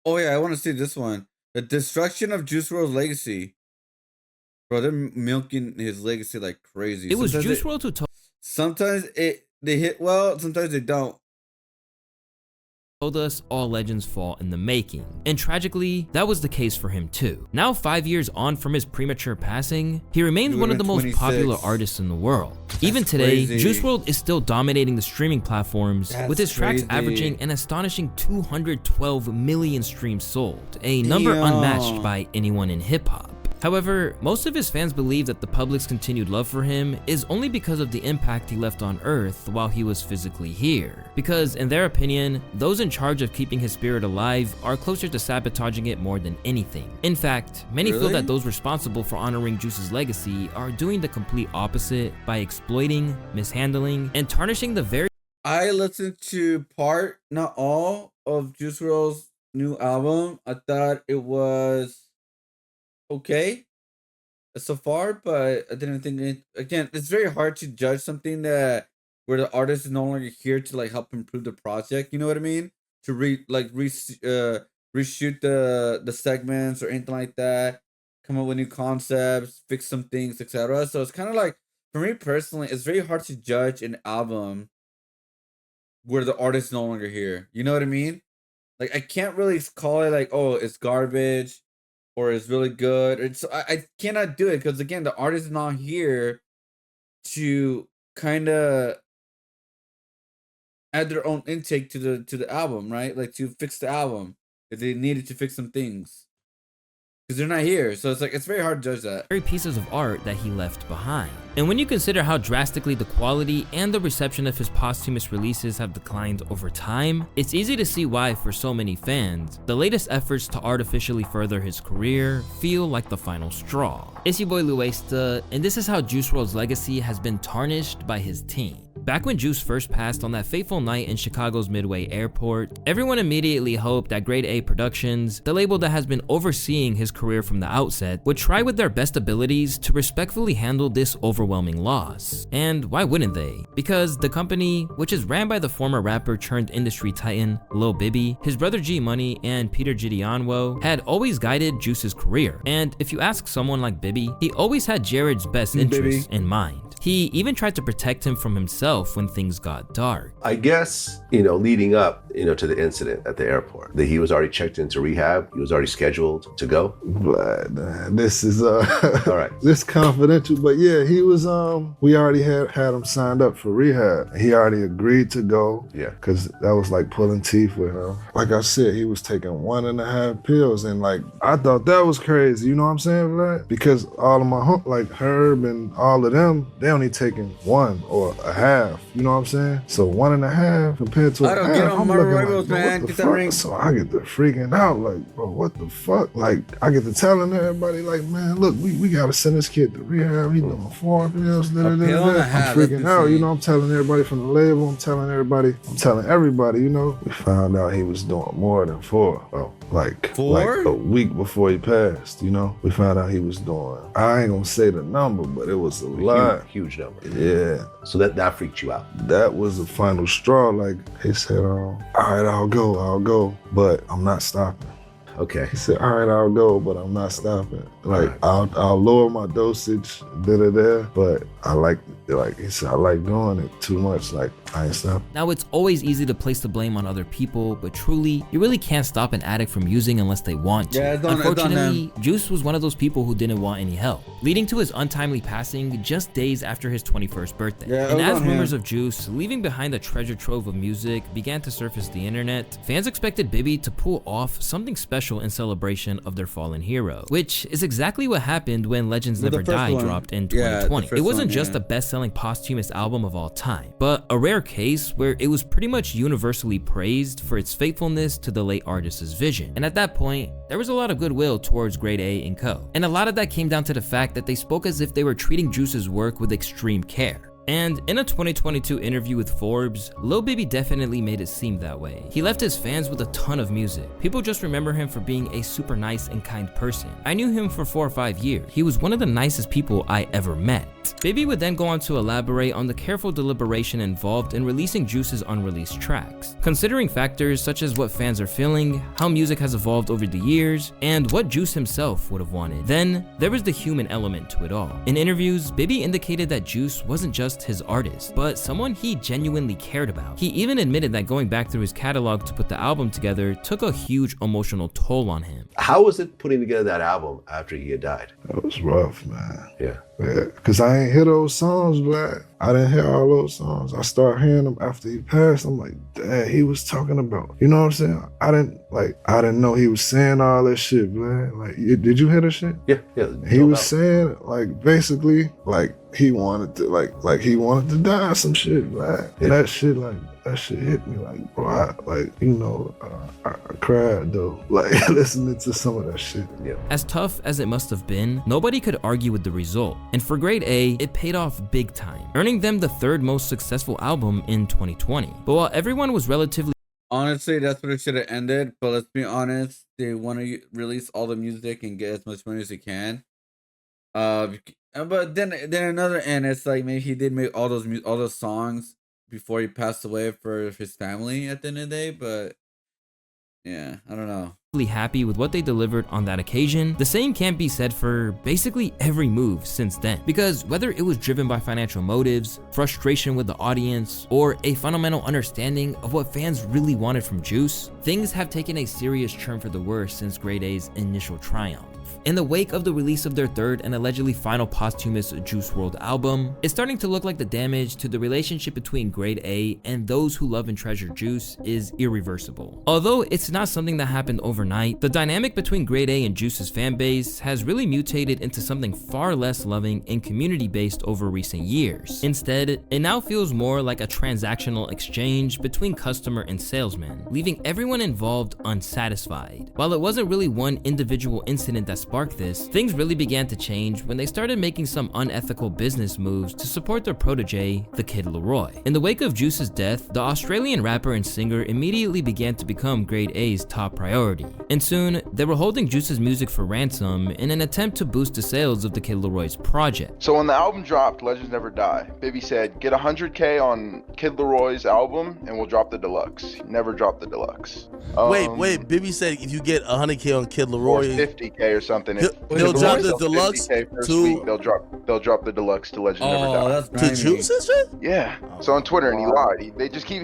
Oh yeah, I want to see this one. The destruction of Juice WRLD's legacy. Bro, they're milking his legacy like crazy. It was Juice WRLD who Sometimes they hit well, sometimes they don't. told us all legends fall in the making, and tragically, that was the case for him too. Now 5 years on from his premature passing, he remains one of the most popular artists in the world. Even today, Juice WRLD is still dominating the streaming platforms, with his tracks averaging an astonishing 212 million streams sold, a number unmatched by anyone in hip-hop. However, most of his fans believe that the public's continued love for him is only because of the impact he left on Earth while he was physically here. Because in their opinion, those in charge of keeping his spirit alive are closer to sabotaging it more than anything. In fact, many feel that those responsible for honoring Juice's legacy are doing the complete opposite by exploiting, mishandling, and tarnishing the very— I listened to part, not all, of Juice WRLD's new album. I thought it was okay so far, but I didn't think it. Again, it's very hard to judge something that where the artist is no longer here to like help improve the project. You know what I mean? To reshoot the segments or anything like that, come up with new concepts, fix some things, etc. So it's kind of like, for me personally, it's very hard to judge an album where the artist is no longer here. You know what I mean? Like I can't really call it like, oh, it's garbage or it's really good. I cannot do it because again, the artist is not here to kind of add their own intake to the album, right? Like to fix the album if they needed to fix some things, because they're not here. So it's like, it's very hard to judge that. very pieces of art that he left behind. And when you consider how drastically the quality and the reception of his posthumous releases have declined over time, it's easy to see why, for so many fans, the latest efforts to artificially further his career feel like the final straw. It's your boy Louaista, and this is how Juice WRLD's legacy has been tarnished by his team. Back when Juice first passed on that fateful night in Chicago's Midway Airport, everyone immediately hoped that Grade A Productions, the label that has been overseeing his career from the outset, would try with their best abilities to respectfully handle this overwhelming loss. And why wouldn't they? Because the company, which is ran by the former rapper turned industry titan Lil Bibby, his brother G Money, and Peter Gideonwo, had always guided Juice's career. And if you ask someone like Bibby, he always had Jared's best interests in mind. He even tried to protect him from himself when things got dark. I guess, leading up, to the incident at the airport, that he was already checked into rehab. He was already scheduled to go. But this is all right. This confidential, but yeah, he was we already had him signed up for rehab. He already agreed to go. Yeah. Cause that was like pulling teeth with him. Like I said, he was taking 1.5 pills, and like I thought that was crazy. You know what I'm saying? Like, because all of my like Herb and all of them, they only taking 1 or a half. You know what I'm saying? So 1.5 compared to I don't get on my rivals, man. Get that ring. So I get to freaking out, like, bro, what the fuck? Like, I get to telling everybody, like, man, look, we gotta send this kid to rehab. He doing 4 pills. I'm freaking out. I'm telling everybody from the label. I'm telling everybody. We found out he was doing more than 4. Oh, like 4? Like a week before he passed. We found out he was doing. I ain't gonna say the number, but it was a lot. Huge number. Yeah. So that freaked you out. That was the final straw. Like he said, all right, I'll go, but I'm not stopping. Okay. He said, all right, I'll go, but I'm not stopping. Like, right. I'll lower my dosage, but he said, I like doing it too much. Like, I ain't stopping. Now, it's always easy to place the blame on other people, but truly, you really can't stop an addict from using unless they want to. Yeah, unfortunately, Juice was one of those people who didn't want any help, leading to his untimely passing just days after his 21st birthday. Yeah, and as rumors of Juice leaving behind a treasure trove of music began to surface the internet, fans expected Bibby to pull off something special in celebration of their fallen hero, which is exactly what happened when Legends Never Die dropped in 2020. It wasn't just the best-selling posthumous album of all time, but a rare case where it was pretty much universally praised for its faithfulness to the late artist's vision. And at that point, there was a lot of goodwill towards Grade A & Co. And a lot of that came down to the fact that they spoke as if they were treating Juice's work with extreme care. And in a 2022 interview with Forbes, Lil Bibby definitely made it seem that way. He left his fans with a ton of music. People just remember him for being a super nice and kind person. I knew him for 4 or 5 years. He was one of the nicest people I ever met. Baby would then go on to elaborate on the careful deliberation involved in releasing Juice's unreleased tracks, considering factors such as what fans are feeling, how music has evolved over the years, and what Juice himself would have wanted. Then, there was the human element to it all. In interviews, Baby indicated that Juice wasn't just his artist, but someone he genuinely cared about. He even admitted that going back through his catalog to put the album together took a huge emotional toll on him. How was it putting together that album after he had died? That was rough, man. Yeah. Yeah, cause I ain't hear those songs, Black. I didn't hear all those songs. I started hearing them after he passed. I'm like, dang, he was talking about, you know what I'm saying? I didn't know he was saying all that shit, Black. Like, did you hear that shit? Yeah. He was saying, like, basically, like he wanted to, like he wanted to die, or some shit, Black. Yeah. That shit hit me, like, bro, I cried though, like listening to some of that shit. Yeah. As tough as it must have been, nobody could argue with the result. And for Grade A, it paid off big time, earning them the third most successful album in 2020. But while everyone was relatively honestly, that's what it should have ended. But let's be honest, they want to release all the music and get as much money as they can. But then another end, it's like maybe he did make all those songs before he passed away for his family at the end of the day. But yeah, I don't know. Happy with what they delivered on that occasion. The same can't be said for basically every move since then, because whether it was driven by financial motives, frustration with the audience, or a fundamental understanding of what fans really wanted from Juice, things have taken a serious turn for the worse since Grade A's initial triumph. In the wake of the release of their third and allegedly final posthumous Juice WRLD album, it's starting to look like the damage to the relationship between Grade A and those who love and treasure Juice is irreversible. Although it's not something that happened overnight, the dynamic between Grade A and Juice's fan base has really mutated into something far less loving and community-based over recent years. Instead, it now feels more like a transactional exchange between customer and salesman, leaving everyone involved unsatisfied. While it wasn't really one individual incident that sparked this, things really began to change when they started making some unethical business moves to support their protege, the Kid Laroi. In the wake of Juice's death, the Australian rapper and singer immediately began to become Grade A's top priority, and soon they were holding Juice's music for ransom in an attempt to boost the sales of the Kid Laroi's project. So when the album dropped, Legends Never Die, Baby said, get 100K on Kid Laroi's album and we'll drop the deluxe. He never dropped the deluxe. Wait, Baby said if you get 100K on Kid Or Laroi, 50K or something. He'll drop the deluxe to. They'll drop the deluxe to Legends Never Die. That's To grimy. Juice and shit? Yeah. So on Twitter, and he lied.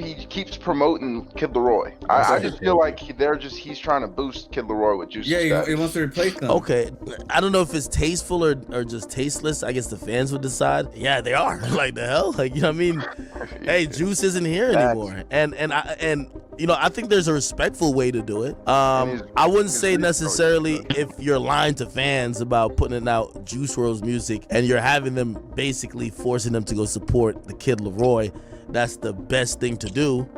He keeps promoting Kid Laroi. I just feel like he's trying to boost Kid Laroi with Juice. Yeah, he wants to replace them. Okay, I don't know if it's tasteful or just tasteless. I guess the fans would decide. Yeah, they are. Like the hell, like, you know what I mean? Hey, Juice isn't here anymore, and you know, I think there's a respectful way to do it. I wouldn't say necessarily if you're lying to fans about putting out Juice WRLD's music and you're having them basically forcing them to go support the Kid Laroi, that's the best thing to do.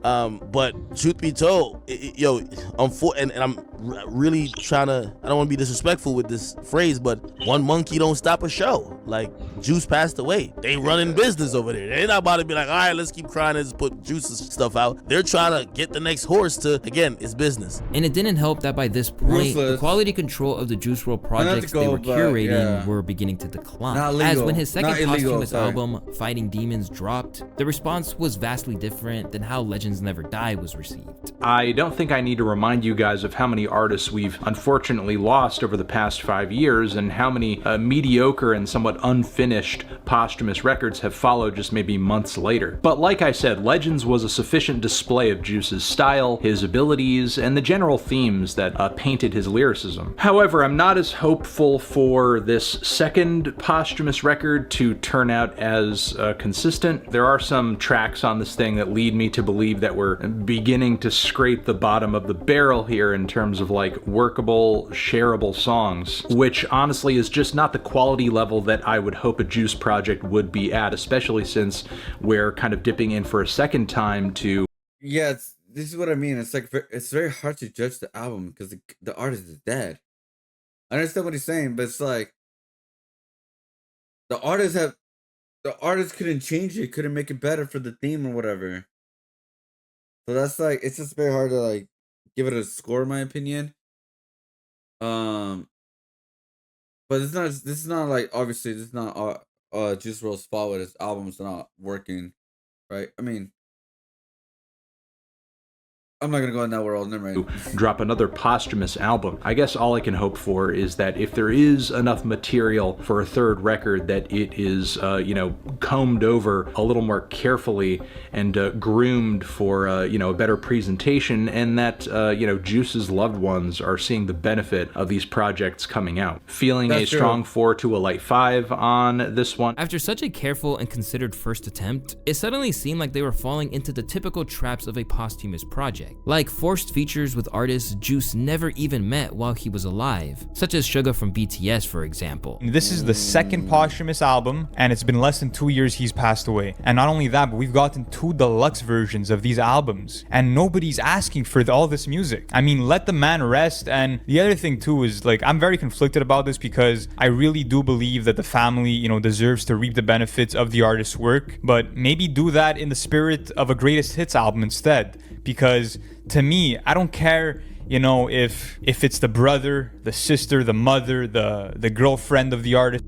But truth be told, and I'm really trying to, I don't want to be disrespectful with this phrase, but one monkey don't stop a show. Like, Juice passed away. They running business over there. They're not about to be like, all right, let's keep crying and just put Juice's stuff out. They're trying to get the next horse to, again, it's business. And it didn't help that by this point, the quality control of the Juice WRLD projects they were curating were beginning to decline. As when his second posthumous album, Fighting Demons, dropped, the response was vastly different than how Legends Never Die was received. I don't think I need to remind you guys of how many artists we've unfortunately lost over the past 5 years and how many mediocre and somewhat unfinished posthumous records have followed just maybe months later. But like I said, Legends was a sufficient display of Juice's style, his abilities, and the general themes that painted his lyricism. However, I'm not as hopeful for this second posthumous record to turn out as consistent. There are some tracks on this thing that lead me to believe that we're beginning to scrape the bottom of the barrel here in terms of like workable, shareable songs, which honestly is just not the quality level that I would hope a Juice project would be at, especially since we're kind of dipping in for a second time to... Yeah, this is what I mean. It's like, it's very hard to judge the album because the artist is dead. I understand what he's saying, but it's like the artist couldn't change it, couldn't make it better for the theme or whatever. So that's like, it's just very hard to like give it a score, in my opinion. But this is not like, obviously this is not Juice WRLD's fault with his albums not working, right? I mean, I'm not gonna go in that world. Never mind. Drop another posthumous album. I guess all I can hope for is that if there is enough material for a third record, that it is, combed over a little more carefully and groomed for, a better presentation, and that, Juice's loved ones are seeing the benefit of these projects coming out. Feeling That's a true. strong 4 to a light 5 on this one. After such a careful and considered first attempt, it suddenly seemed like they were falling into the typical traps of a posthumous project. Like forced features with artists Juice never even met while he was alive, such as Suga from BTS, for example. This is the second posthumous album, and it's been less than 2 years he's passed away. And not only that, but we've gotten 2 deluxe versions of these albums, and nobody's asking for all this music. I mean, let the man rest. And the other thing too is, like, I'm very conflicted about this because I really do believe that the family, deserves to reap the benefits of the artist's work, but maybe do that in the spirit of a greatest hits album instead. Because to me, I don't care, if it's the brother, the sister, the mother, the girlfriend of the artist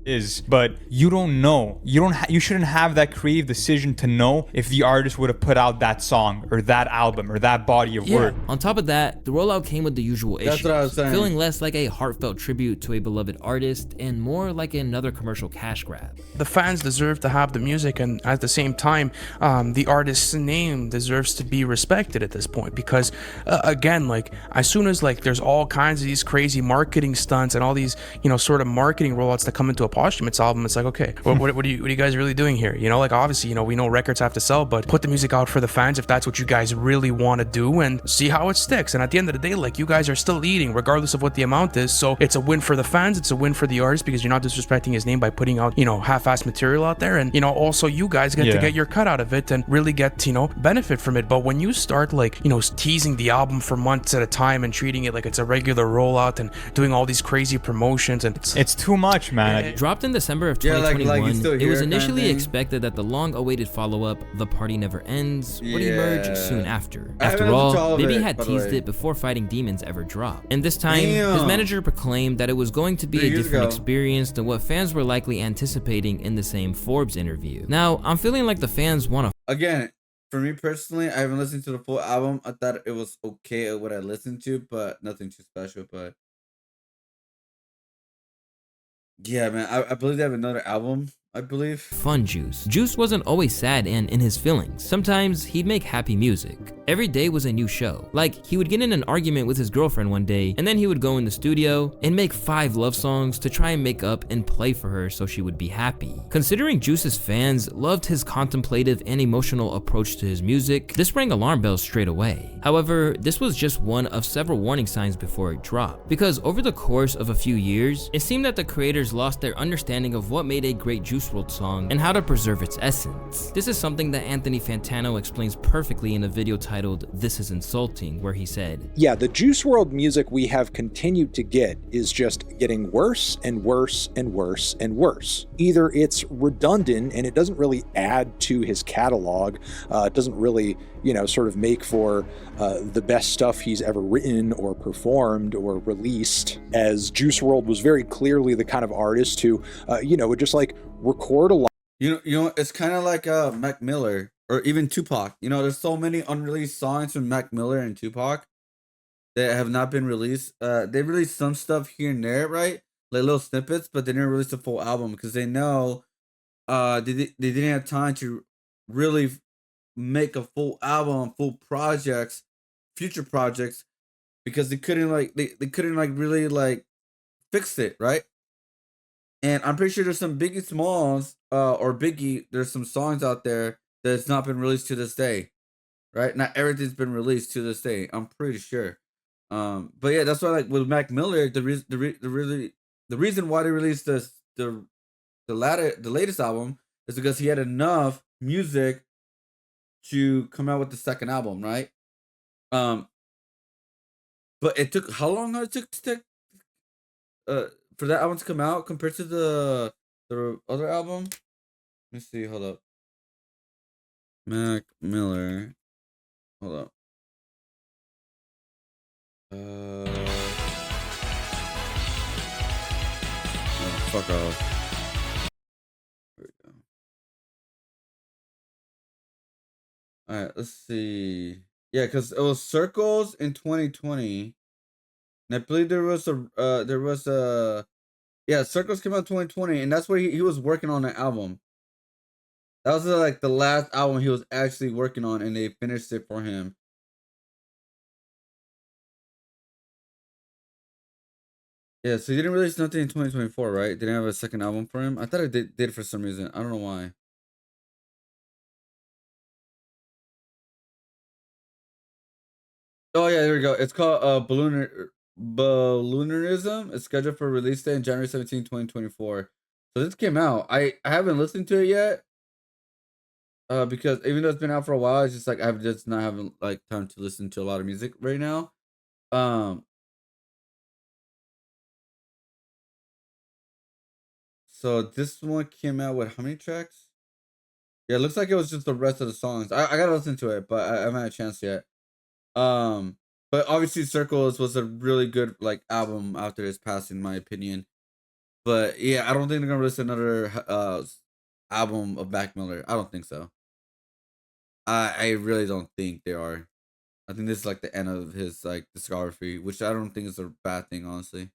is, but you don't know. You shouldn't have that creative decision to know if the artist would have put out that song or that album or that body of work. On top of that, the rollout came with the usual issues, what I was saying. feeling less like a heartfelt tribute to a beloved artist and more like another commercial cash grab. The fans deserve to have the music, and at the same time, the artist's name deserves to be respected at this point, because again, like, as soon as there's all kinds of these crazy marketing stunts and all these sort of marketing rollouts that come into a posthumous album, it's like, okay, what are you guys really doing here? Obviously, we know records have to sell, but put the music out for the fans if that's what you guys really want to do, and see how it sticks. And at the end of the day, you guys are still eating regardless of what the amount is, so it's a win for the fans, it's a win for the artist, because you're not disrespecting his name by putting out half-assed material out there, and also you guys get to get your cut out of it and really get benefit from it. But when you start teasing the album for months at a time and treating it like it's a regular rollout and doing all these crazy promotions, and it's too much, man. Dropped in December of 2021, it was initially expected that the long-awaited follow-up, The Party Never Ends, would emerge soon after. After all, Baby had teased it before Fighting Demons ever dropped. And this time, his manager proclaimed that it was going to be a different experience than what fans were likely anticipating in the same Forbes interview. Now, I'm feeling like the fans want to... Again, for me personally, I haven't listened to the full album. I thought it was okay at what I listened to, but nothing too special. But yeah, man, I believe they have another album, I believe. Fun Juice. Juice wasn't always sad and in his feelings. Sometimes he'd make happy music. Every day was a new show. Like, he would get in an argument with his girlfriend one day, and then he would go in the studio and make 5 love songs to try and make up and play for her so she would be happy. Considering Juice's fans loved his contemplative and emotional approach to his music, this rang alarm bells straight away. However, this was just one of several warning signs before it dropped, because over the course of a few years, it seemed that the creators lost their understanding of what made a great Juice WRLD song and how to preserve its essence. This is something that Anthony Fantano explains perfectly in a video titled This Is Insulting, where he said, yeah, the Juice WRLD music we have continued to get is just getting worse and worse and worse and worse. Either it's redundant and it doesn't really add to his catalog, it doesn't really, sort of make for the best stuff he's ever written or performed or released, as Juice WRLD was very clearly the kind of artist who, would just record a lot. It's kind of like Mac Miller or even Tupac. There's so many unreleased songs from Mac Miller and Tupac that have not been released. They released some stuff here and there, right? Like little snippets, but they didn't release the full album because they know they didn't have time to really make a full album, full projects, future projects, because they couldn't really fix it, right? And I'm pretty sure there's some Biggie Smalls there's some songs out there that's not been released to this day, right? Not everything's been released to this day. I'm pretty sure. But yeah, that's why with Mac Miller, the reason why they released the latest album is because he had enough music to come out with the second album, right? But it took how long it took for that album to come out compared to the other album? Let me see. Hold up. Mac Miller. Hold up. Fuck off. All right, let's see. Yeah, because it was Circles in 2020. And I believe there was a yeah, Circles came out in 2020, and that's where he was working on an album. That was like the last album he was actually working on, and they finished it for him. Yeah, so he didn't release nothing in 2024, right? Didn't have a second album for him. I thought I did for some reason. I don't know why. Oh yeah, there we go. It's called Balloonerism. It's scheduled for release day in January 17, 2024. So this came out. I haven't listened to it yet. Because even though it's been out for a while, it's just like I've just not having like time to listen to a lot of music right now. Um, so this one came out with how many tracks? Yeah, it looks like it was just the rest of the songs. I gotta listen to it, but I haven't had a chance yet. Um, but obviously Circles was a really good like album after his passing, in my opinion. But yeah, I don't think they're gonna release another album of Mac Miller. I don't think so. I really don't think they are. I think this is like the end of his like discography, which I don't think is a bad thing, honestly.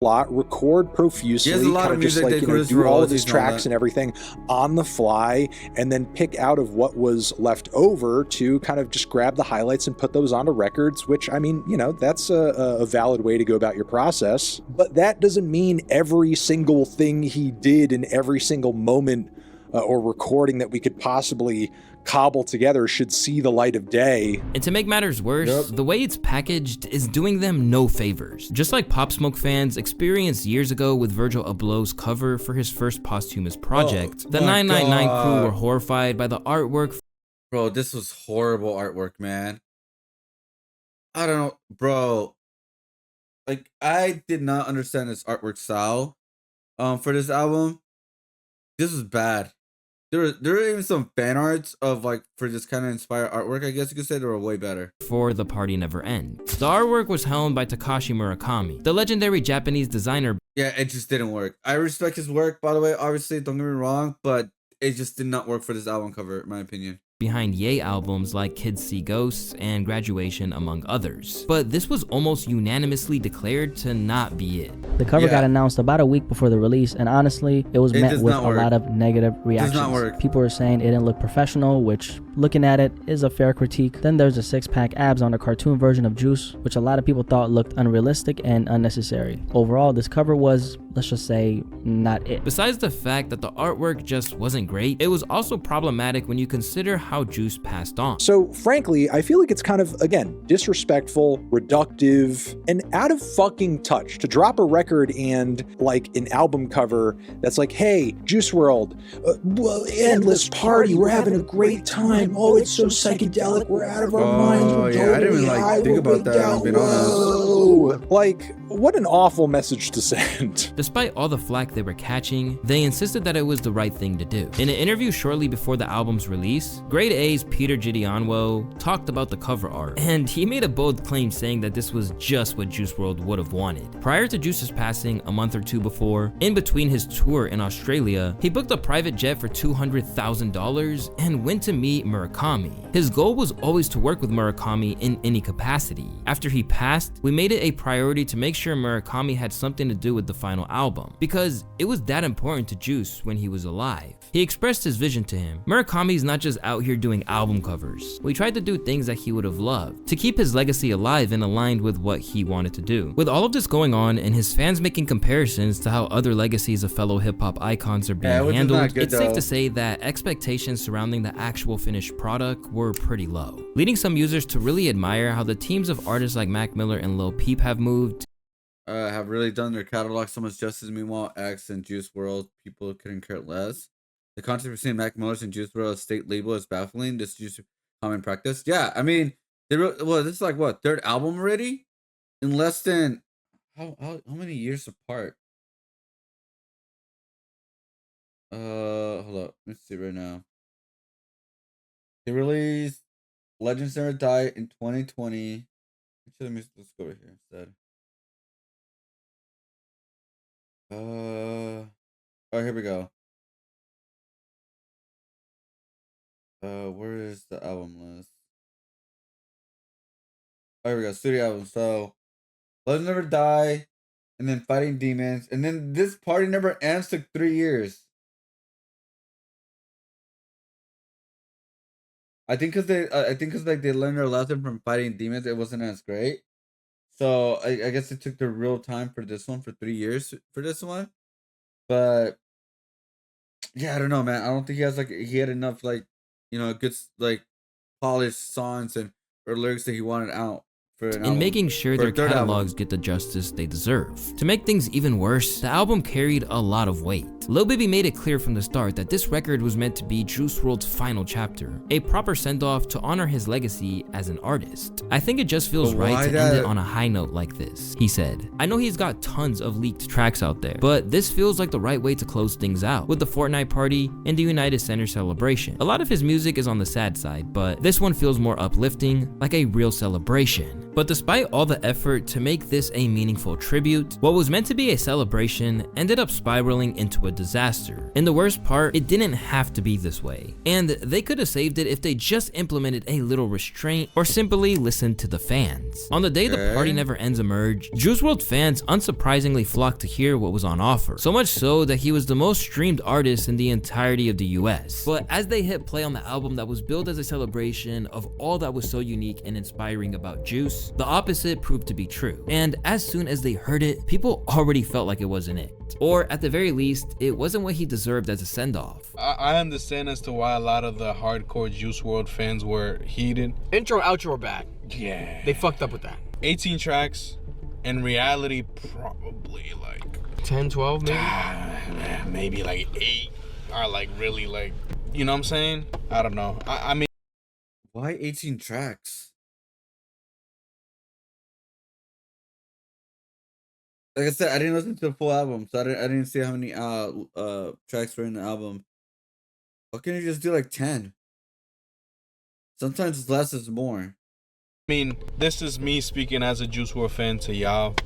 Record He has a profusely, lot kind of of just music like, that you know, goes do all of royalties his and all tracks that. and everything on the fly, and then pick out of what was left over to kind of just grab the highlights and put those onto records, which, I mean, you know, that's a valid way to go about your process. But that doesn't mean every single thing he did in every single moment or recording that we could possibly cobble together should see the light of day. And to make matters worse, the way it's packaged is doing them no favors. Just like Pop Smoke fans experienced years ago with Virgil Abloh's cover for his first posthumous project, the 999 crew were horrified by the artwork. Bro, this was horrible artwork, man. I don't know, bro. Like I did not understand this artwork style for this album. This was bad. There were even some fan arts of like for this kind of inspired artwork, I guess you could say they were way better. For The Party Never Ends. The artwork was helmed by Takashi Murakami, the legendary Japanese designer. Yeah, it just didn't work. I respect his work, by the way, obviously, don't get me wrong, but it just did not work for this album cover, in my opinion. Behind Ye albums like Kids See Ghosts and Graduation, among others. But this was almost unanimously declared to not be it. The cover got announced about a week before the release, and honestly, it was met with a lot of negative reactions. People were saying it didn't look professional, which, looking at it, is a fair critique. Then there's the six-pack abs on the cartoon version of Juice, which a lot of people thought looked unrealistic and unnecessary. Overall, this cover was, let's just say, not it. Besides the fact that the artwork just wasn't great, it was also problematic when you consider how Juice passed on. So frankly, I feel like it's kind of, again, disrespectful, reductive, and out of fucking touch to drop a record and like an album cover that's like, hey, Juice WRLD, endless party, we're having a great time. Oh, it's so psychedelic, we're out of our minds. Oh yeah, I didn't even like think about that, being honest. Like, what an awful message to send. Despite all the flack they were catching, they insisted that it was the right thing to do. In an interview shortly before the album's release, Grade A's Peter Gideonwo talked about the cover art, and he made a bold claim saying that this was just what Juice WRLD would have wanted. Prior to Juice's passing a month or two before, in between his tour in Australia, he booked a private jet for $200,000 and went to meet Murakami. His goal was always to work with Murakami in any capacity. After he passed, we made it a priority to make sure Murakami had something to do with the final album, because it was that important to Juice when he was alive. He expressed his vision to him. Murakami's not just out here doing album covers. We tried to do things that he would have loved, to keep his legacy alive and aligned with what he wanted to do. With all of this going on and his fans making comparisons to how other legacies of fellow hip-hop icons are being handled, it's safe to say that expectations surrounding the actual finished product were pretty low, leading some users to really admire how the teams of artists like Mac Miller and Lil Peep have moved. Have really done their catalog so much justice. Meanwhile, X and Juice WRLD, people couldn't care less. The controversy in Mac Miller's and Juice WRLD's state label is baffling. This used to common practice. Yeah, I mean, this is like what, third album already? In less than how many years apart? Hold up, let's see right now. They released Legends Never Die in 2020. Actually, let's go over here instead. Oh, here we go. Where is the album list? Oh, here we go. Studio album. So, Legends Never Die, and then Fighting Demons, and then This Party Never Ends took 3 years. I think because like they learned their lesson from Fighting Demons, it wasn't as great. So I guess it took the real time for this one for 3 years for this one. But yeah, I don't know, man. I don't think he had enough good like polished songs and or lyrics that he wanted out for an album. In making sure their catalogs get the justice they deserve. To make things even worse, the album carried a lot of weight. Lil Baby made it clear from the start that this record was meant to be Juice WRLD's final chapter, a proper send-off to honor his legacy as an artist. I think it just feels right to end it on a high note like this, he said. I know he's got tons of leaked tracks out there, but this feels like the right way to close things out, with the Fortnite party and the United Center celebration. A lot of his music is on the sad side, but this one feels more uplifting, like a real celebration. But despite all the effort to make this a meaningful tribute, what was meant to be a celebration ended up spiraling into a disaster. And the worst part, it didn't have to be this way. And they could have saved it if they just implemented a little restraint or simply listened to the fans. On the day The Party Never Ends emerged, Juice WRLD fans unsurprisingly flocked to hear what was on offer. So much so that he was the most streamed artist in the entirety of the US. But as they hit play on the album that was billed as a celebration of all that was so unique and inspiring about Juice, the opposite proved to be true. And as soon as they heard it, people already felt like it wasn't it. Or at the very least, it wasn't what he deserved as a send-off. I understand as to why a lot of the hardcore Juice WRLD fans were heated. Intro, outro are bad. Yeah. They fucked up with that. 18 tracks. In reality, probably like 10, 12 maybe? Maybe like 8 are like really like, you know what I'm saying? I don't know. I mean, why 18 tracks? Like I said, I didn't listen to the full album, so I didn't see how many tracks were in the album. Why can't you just do like 10? Sometimes less is more. I mean, this is me speaking as a Juice WRLD fan to y'all.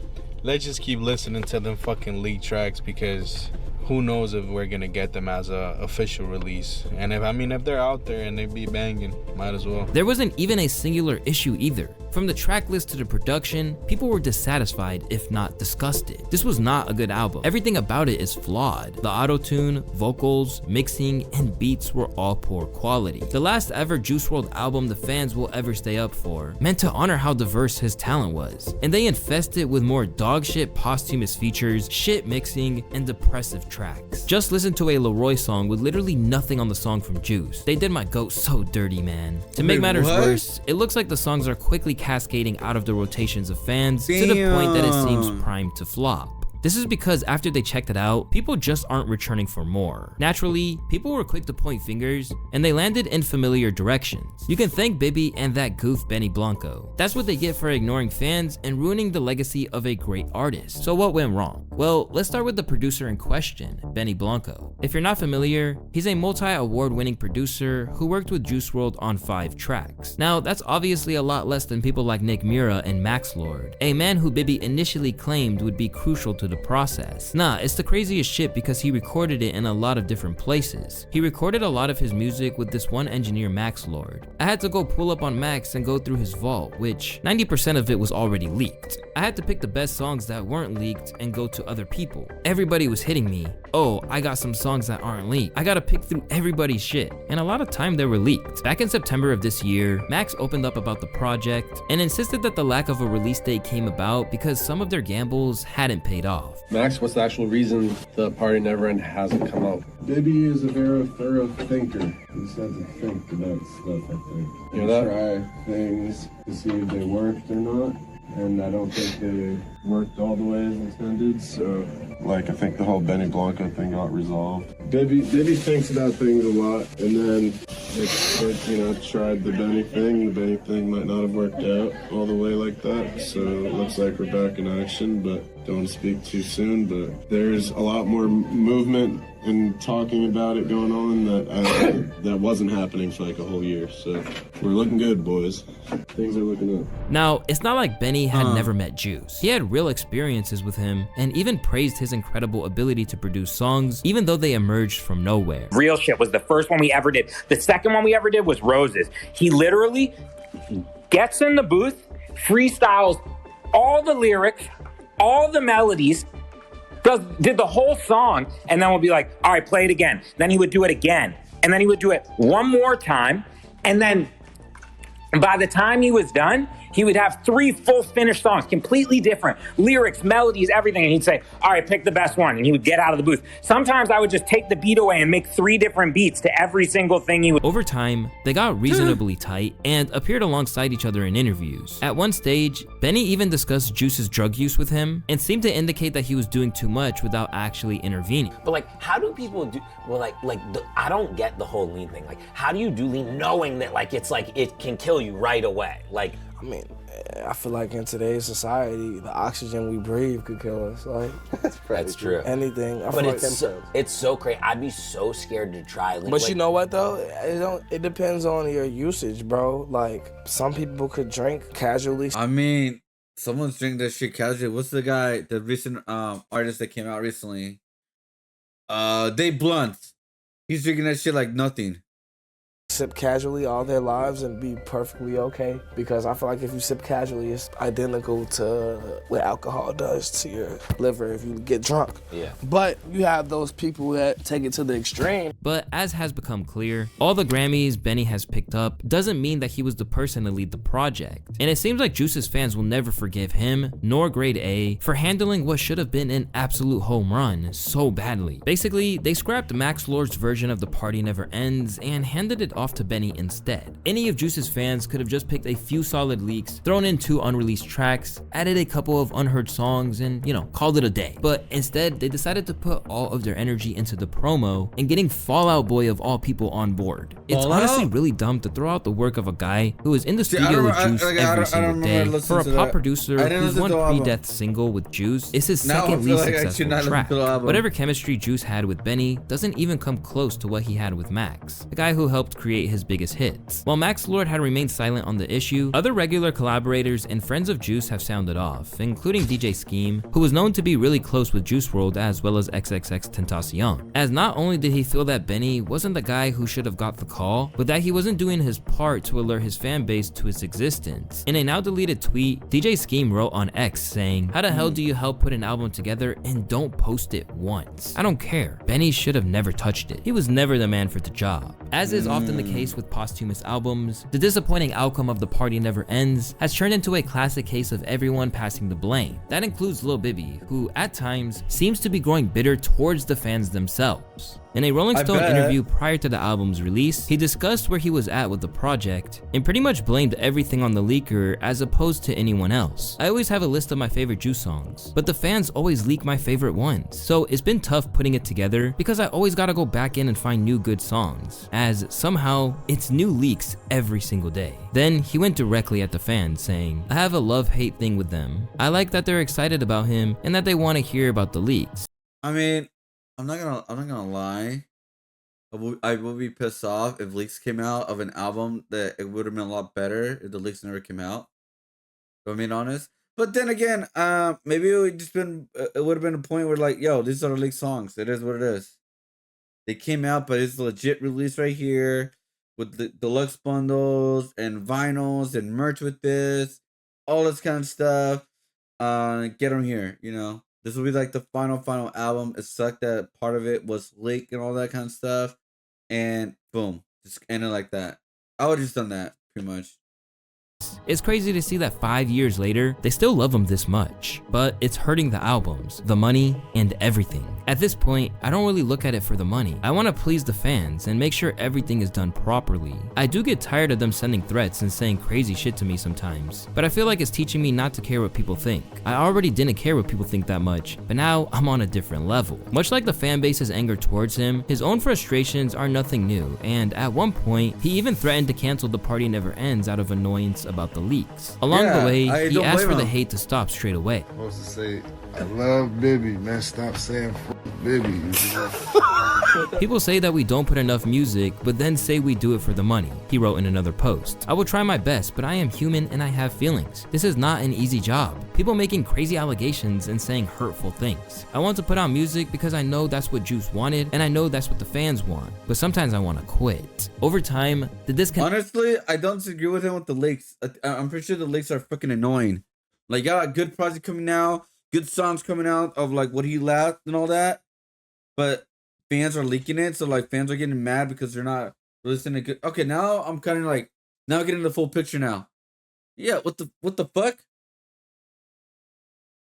Let's just keep listening to them fucking leak tracks, because who knows if we're gonna get them as a official release. And if they're out there and they be banging, might as well. There wasn't even a singular issue either. From the track list to the production, people were dissatisfied, if not disgusted. This was not a good album. Everything about it is flawed. The auto-tune, vocals, mixing, and beats were all poor quality. The last ever Juice WRLD album the fans will ever stay up for, meant to honor how diverse his talent was. And they infest it with more dogshit posthumous features, shit mixing, and depressive tracks. Just listen to a Leroy song with literally nothing on the song from Juice. They did my goat so dirty, man. To make matters worse, it looks like the songs are quickly cascading out of the rotations of fans to the point that it seems primed to flop. This is because after they checked it out, people just aren't returning for more. Naturally, people were quick to point fingers, and they landed in familiar directions. You can thank Bibby and that goof Benny Blanco. That's what they get for ignoring fans and ruining the legacy of a great artist. So what went wrong? Well, let's start with the producer in question, Benny Blanco. If you're not familiar, he's a multi-award winning producer who worked with Juice WRLD on 5 tracks. Now, that's obviously a lot less than people like Nick Mura and Max Lord, a man who Bibby initially claimed would be crucial to the process. Nah, it's the craziest shit because he recorded it in a lot of different places. He recorded a lot of his music with this one engineer, Max Lord. I had to go pull up on Max and go through his vault, which 90% of it was already leaked. I had to pick the best songs that weren't leaked and go to other people. Everybody was hitting me, oh, I got some songs that aren't leaked. I gotta pick through everybody's shit, and a lot of time they were leaked. Back in September of this year, Max opened up about the project and insisted that the lack of a release date came about because some of their gambles hadn't paid off. Max, what's the actual reason The Party Never Ends hasn't come out? Bibby is a very thorough thinker. He just had to think about stuff, I think. You know that? Try things to see if they worked or not. And I don't think they worked all the way as intended, so... Like, I think the whole Benny Blanco thing got resolved. Bibby thinks about things a lot, and then tried the Benny thing. The Benny thing might not have worked out all the way like that, so it looks like we're back in action, but don't want to speak too soon. But there's a lot more movement and talking about it going on that wasn't happening for like a whole year. So we're looking good, boys. Things are looking up. Now, it's not like Benny had never met Juice. He had real experiences with him and even praised his incredible ability to produce songs, even though they emerged from nowhere. Real Shit was the first one we ever did. The second one we ever did was Roses. He literally gets in the booth, freestyles all the lyrics, all the melodies, did the whole song, and then we'll be like, all right, play it again. Then he would do it again. And then he would do it one more time. And then by the time he was done, he would have 3 full finished songs, completely different. Lyrics, melodies, everything. And he'd say, all right, pick the best one. And he would get out of the booth. Sometimes I would just take the beat away and make 3 different beats to every single thing he would. Over time, they got reasonably tight and appeared alongside each other in interviews. At one stage, Benny even discussed Juice's drug use with him and seemed to indicate that he was doing too much without actually intervening. But like, how do people do, well, I don't get the whole lean thing. Like, how do you do lean knowing that like, it's like, it can kill you right away? Like, I mean, I feel like in today's society, the oxygen we breathe could kill us. Like, that's true. Anything. But it's so crazy. I'd be so scared to try. But you know what though? It depends on your usage, bro. Like, some people could drink casually. I mean, someone's drinking that shit casually. What's the guy, the recent artist that came out recently? Dave Blunt. He's drinking that shit like nothing. Sip casually all their lives and be perfectly okay, because I feel like if you sip casually, it's identical to what alcohol does to your liver if you get drunk. Yeah. But you have those people that take it to the extreme. But as has become clear, all the Grammys Benny has picked up doesn't mean that he was the person to lead the project. And it seems like Juice's fans will never forgive him, nor Grade A, for handling what should have been an absolute home run so badly. Basically, they scrapped Max Lord's version of The Party Never Ends and handed it off to Benny instead. Any of Juice's fans could have just picked a few solid leaks, thrown in 2 unreleased tracks, added a couple of unheard songs, and called it a day. But instead, they decided to put all of their energy into the promo and getting Fall Out Boy of all people on board. It's honestly really dumb to throw out the work of a guy who is in the studio with Juice every single day. For a pop producer who's won pre-death single with Juice, it's his second least successful track. Whatever chemistry Juice had with Benny doesn't even come close to what he had with Max, the guy who helped create his biggest hits. While Max Lord had remained silent on the issue, other regular collaborators and friends of Juice have sounded off, including DJ Scheme, who was known to be really close with Juice WRLD as well as XXXTentacion. As not only did he feel that Benny wasn't the guy who should have got the call, but that he wasn't doing his part to alert his fan base to its existence. In a now deleted tweet, DJ Scheme wrote on X saying, "How the hell do you help put an album together and don't post it once? I don't care. Benny should have never touched it. He was never the man for the job." As is often the case with posthumous albums, the disappointing outcome of The Party Never Ends has turned into a classic case of everyone passing the blame. That includes Lil Bibby, who at times seems to be growing bitter towards the fans themselves. In a Rolling Stone interview prior to the album's release, he discussed where he was at with the project and pretty much blamed everything on the leaker as opposed to anyone else. "I always have a list of my favorite Juice songs, but the fans always leak my favorite ones. So it's been tough putting it together because I always gotta go back in and find new good songs, as somehow it's new leaks every single day." Then he went directly at the fans saying, "I have a love-hate thing with them. I like that they're excited about him and that they want to hear about the leaks." I mean, I'm not gonna lie. I will be pissed off if leaks came out of an album that it would have been a lot better if the leaks never came out. If I'm being honest. But then again, maybe it would have been a point where like, yo, these are the leaked songs. It is what it is. They came out, but it's a legit release right here with the deluxe bundles and vinyls and merch with this, all this kind of stuff. Get them here, This will be like the final album. It sucked that part of it was leaked and all that kind of stuff. And boom, just ended like that. I would have just done that pretty much. It's crazy to see that 5 years later, they still love him this much, but it's hurting the albums, the money, and everything. At this point, I don't really look at it for the money. I want to please the fans and make sure everything is done properly. I do get tired of them sending threats and saying crazy shit to me sometimes, but I feel like it's teaching me not to care what people think. I already didn't care what people think that much, but now I'm on a different level. Much like the fan base's anger towards him, his own frustrations are nothing new, and at one point, he even threatened to cancel The Party Never Ends out of annoyance about the leaks. Along the way, he asked for the hate to stop straight away. I'm supposed to say, I love Bibby, man, stop saying Baby. People say that we don't put enough music, but then say we do it for the money, he wrote in another post. I will try my best, but I am human and I have feelings. This is not an easy job. People making crazy allegations and saying hurtful things. I want to put out music because I know that's what Juice wanted, and I know that's what the fans want, but sometimes I want to quit. Over time, the disconnect— Honestly, I don't disagree with him with the leaks. I'm pretty sure the leaks are fucking annoying. Like, yeah, good project coming out, good songs coming out of like what he left and all that, but fans are leaking it, so like fans are getting mad because they're not listening to good. Okay, now I'm kind of like, now getting the full picture now. Yeah, what the fuck?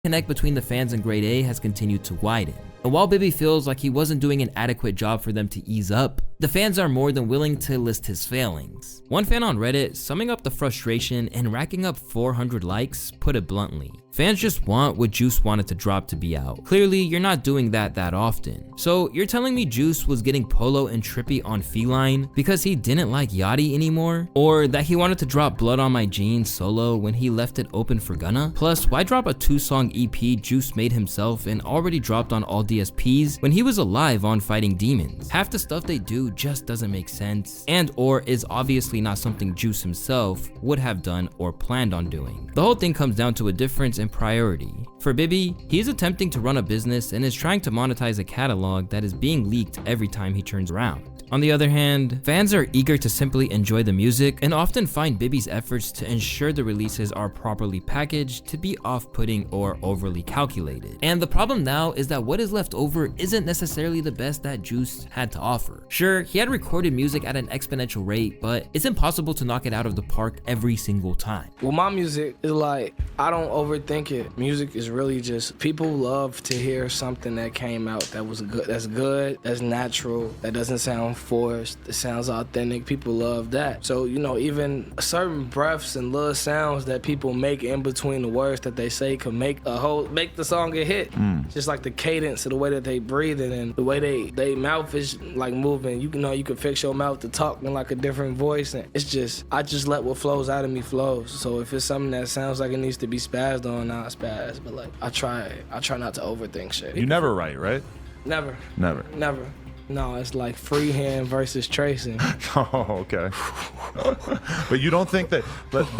Connect between the fans and Grade A has continued to widen. And while Bibby feels like he wasn't doing an adequate job for them to ease up, the fans are more than willing to list his failings. One fan on Reddit, summing up the frustration and racking up 400 likes, put it bluntly: fans just want what Juice wanted to drop to be out. Clearly, you're not doing that often. So you're telling me Juice was getting Polo and Trippy on Feline because he didn't like Yachty anymore? Or that he wanted to drop Blood on My Jeans solo when he left it open for Gunna? Plus, why drop a 2-song EP Juice made himself and already dropped on all DSPs when he was alive on Fighting Demons? Half the stuff they do just doesn't make sense, and or is obviously not something Juice himself would have done or planned on doing. The whole thing comes down to a difference in priority. For Bibby, he is attempting to run a business and is trying to monetize a catalog that is being leaked every time he turns around. On the other hand, fans are eager to simply enjoy the music and often find Bibby's efforts to ensure the releases are properly packaged to be off-putting or overly calculated. And the problem now is that what is left over isn't necessarily the best that Juice had to offer. Sure, he had recorded music at an exponential rate, but it's impossible to knock it out of the park every single time. Well, my music is like, I don't overthink it. Music is really just, people love to hear something that came out that was good, that's natural, that doesn't sound forced, it sounds authentic. People love that. So, you know, even certain breaths and little sounds that people make in between the words that they say can make the song a hit. Just like the cadence of the way that they breathe and the way they mouth is like moving. You know, you can fix your mouth to talk in like a different voice, and it's just, I just let what flows out of me flows. So if it's something that sounds like it needs to be spazzed on, I'll spaz. But like, I try not to overthink shit. You never write, right? Never. Never. No, it's like freehand versus tracing. Oh, okay. But you don't think that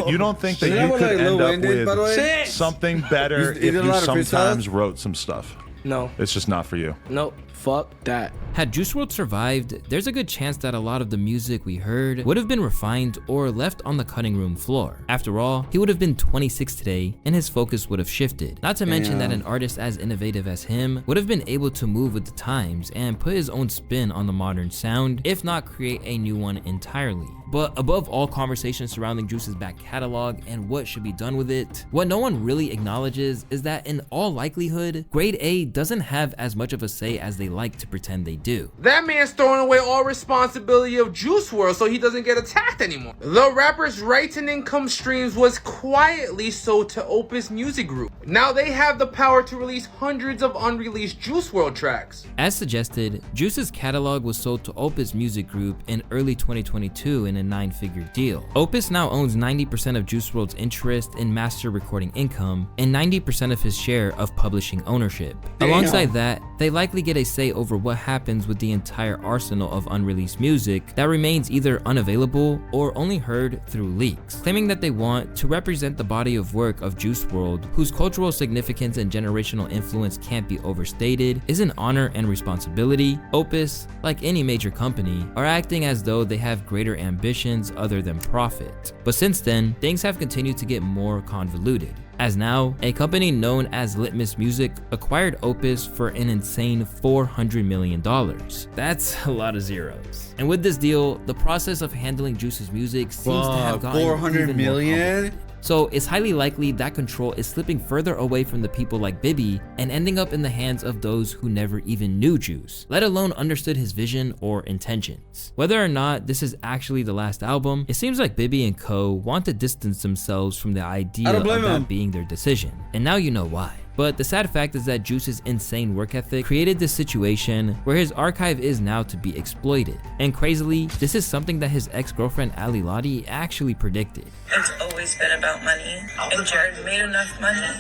you could end up with something better if you sometimes wrote some stuff? No. It's just not for you. Nope. Fuck that. Had Juice WRLD survived, there's a good chance that a lot of the music we heard would have been refined or left on the cutting room floor. After all, he would have been 26 today and his focus would have shifted. Not to mention that an artist as innovative as him would have been able to move with the times and put his own spin on the modern sound, if not create a new one entirely. But above all conversations surrounding Juice's back catalog and what should be done with it, what no one really acknowledges is that in all likelihood, Grade A doesn't have as much of a say as they like to pretend they do. That man's throwing away all responsibility of Juice WRLD so he doesn't get attacked anymore. The rapper's rights and income streams was quietly sold to Opus Music Group. Now they have the power to release hundreds of unreleased Juice WRLD tracks. As suggested, Juice's catalog was sold to Opus Music Group in early 2022 in a 9-figure deal. Opus now owns 90% of Juice WRLD's interest in master recording income and 90% of his share of publishing ownership. Damn. Alongside that, they likely get a say over what happens with the entire arsenal of unreleased music that remains either unavailable or only heard through leaks. Claiming that they want to represent the body of work of Juice WRLD, whose cultural significance and generational influence can't be overstated, is an honor and responsibility. Opus, like any major company, are acting as though they have greater ambitions other than profit. But since then, things have continued to get more convoluted, as now, a company known as Litmus Music acquired Opus for an insane $400 million. That's a lot of zeros. And with this deal, the process of handling Juice's music seems to have gotten $400 million? So it's highly likely that control is slipping further away from the people like Bibby and ending up in the hands of those who never even knew Juice, let alone understood his vision or intentions. Whether or not this is actually the last album, it seems like Bibby and co want to distance themselves from the idea of that being their decision. And now you know why. But the sad fact is that Juice's insane work ethic created this situation where his archive is now to be exploited. And crazily, this is something that his ex-girlfriend Ali Lottie actually predicted. It's always been about money, and Jared made enough money to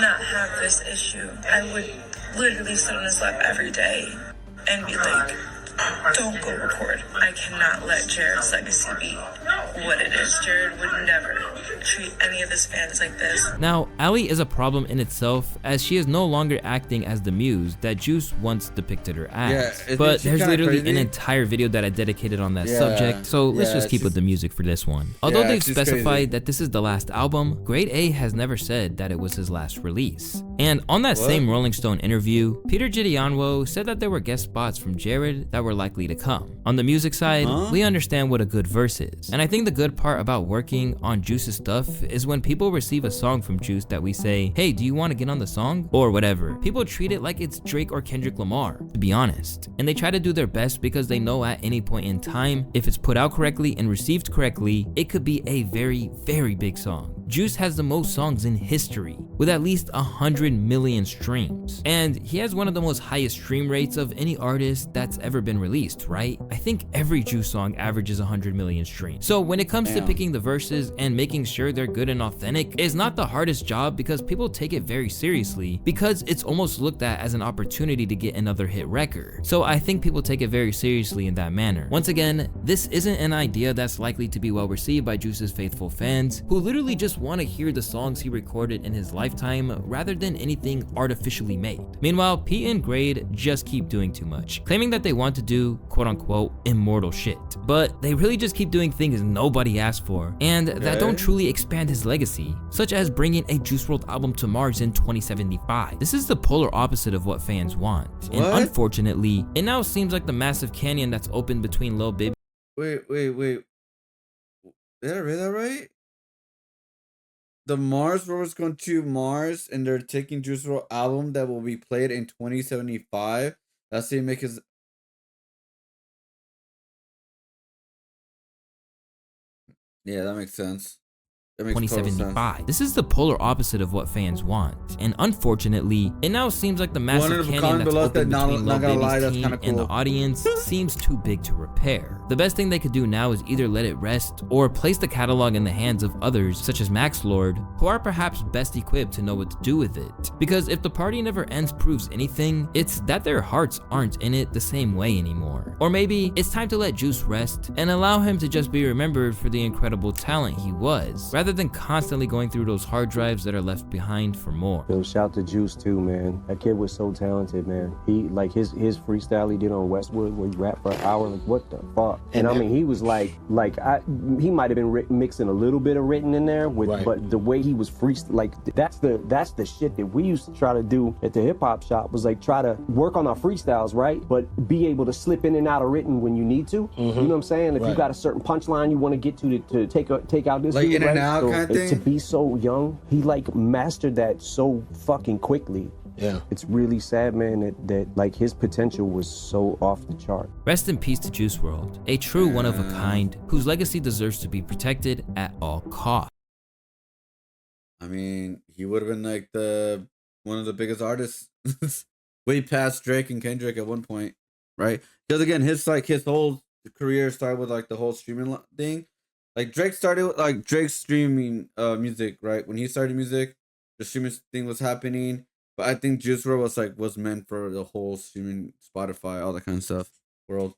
not have this issue, I would literally sit on his lap every day and be like, don't go record. I cannot let Jared's legacy be what it is. Jared would never treat any of his fans like this. Now, Allie is a problem in itself, as she is no longer acting as the muse that Juice once depicted her as. Yeah, but there's literally crazy? an entire video that I dedicated on that subject, so let's just keep with the music for this one. Although they've specified that this is the last album, Grade A has never said that it was his last release. And on that same Rolling Stone interview, Peter Gideonwo said that there were guest spots from Jared that were likely to come. On the music side, we understand what a good verse is. And I think the good part about working on Juice's stuff is when people receive a song from Juice that we say, hey, do you want to get on the song? Or whatever. People treat it like it's Drake or Kendrick Lamar, to be honest. And they try to do their best because they know at any point in time, if it's put out correctly and received correctly, it could be a very, very big song. Juice has the most songs in history, with at least 100 million streams. And he has one of the most highest stream rates of any artist that's ever been released, right? I think every Juice song averages 100 million streams. So when it comes to picking the verses and making sure they're good and authentic is not the hardest job, because people take it very seriously, because it's almost looked at as an opportunity to get another hit record. So I think people take it very seriously in that manner. Once again, this isn't an idea that's likely to be well received by Juice's faithful fans, who literally just want to hear the songs he recorded in his lifetime rather than anything artificially made. Meanwhile, Pete and Grade just keep doing too much, claiming that they want to do quote unquote immortal shit, but they really just keep doing things nobody asked for and that don't truly expand his legacy, such as bringing a Juice WRLD album to Mars in 2075. This is the polar opposite of what fans want, and unfortunately, it now seems like the massive canyon that's open between Lil Baby. Wait. Did I read that right? The Mars rover's going to Mars, and they're taking Juice WRLD album that will be played in 2075. That's the make his. Yeah, that makes sense. 2075. This is the polar opposite of what fans want, and unfortunately, it now seems like the massive canyon that's open between Lil Baby's team and the audience seems too big to repair. The best thing they could do now is either let it rest or place the catalog in the hands of others such as Max Lord, who are perhaps best equipped to know what to do with it. Because if the party never ends proves anything, it's that their hearts aren't in it the same way anymore. Or maybe it's time to let Juice rest and allow him to just be remembered for the incredible talent he was, rather than constantly going through those hard drives that are left behind for more. Yo, shout to Juice too, man. That kid was so talented, man. He like his freestyle he did on Westwood where he rapped for an hour, like what the fuck? And I mean, he was he might have been mixing a little bit of written in there with, but the way he was freestyle, like that's the shit that we used to try to do at the hip hop shop, was like try to work on our freestyles, right? But be able to slip in and out of written when you need to. You know what I'm saying? If you got a certain punchline you want to get to take out this like dude, in and right? out kind of thing. To be so young, he like mastered that so fucking quickly. Yeah, it's really sad, man, that like his potential was so off the chart. Rest in peace to Juice WRLD, a true one of a kind whose legacy deserves to be protected at all costs. I mean, he would have been like one of the biggest artists, way past Drake and Kendrick at one point, right? Because again, his whole career started with like the whole streaming thing. Like Drake started with like Drake's streaming music, right? When he started music, the streaming thing was happening. But I think Juice WRLD was meant for the whole streaming, Spotify, all that kind of stuff world.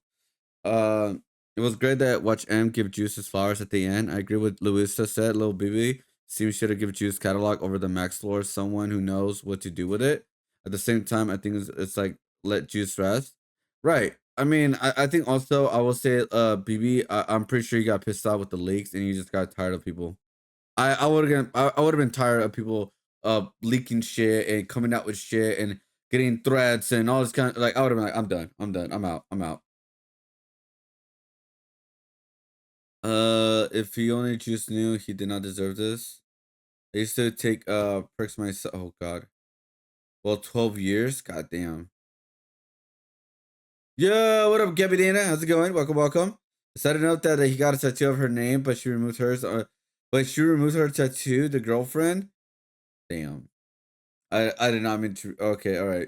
It was great that Watch M give Juice his flowers at the end. I agree with Louaista said. Lil Baby seems should have given Juice catalog over the Max Lord, someone who knows what to do with it. At the same time, I think it's like let Juice rest. Right. I mean, I think also I will say, BB, I'm pretty sure you got pissed off with the leaks and you just got tired of people. I would have been tired of people leaking shit and coming out with shit and getting threats and all this kind of, like, I would have been like, I'm done, I'm out. If he only just knew he did not deserve this. I used to take perks myself. Oh god. Well, 12 years? God damn. Yo, what up, Gabby Dana? How's it going? Welcome. Decided to note that he got a tattoo of her name, but she removed hers. But she removed her tattoo, the girlfriend. Damn. I did not mean to. Okay, all right.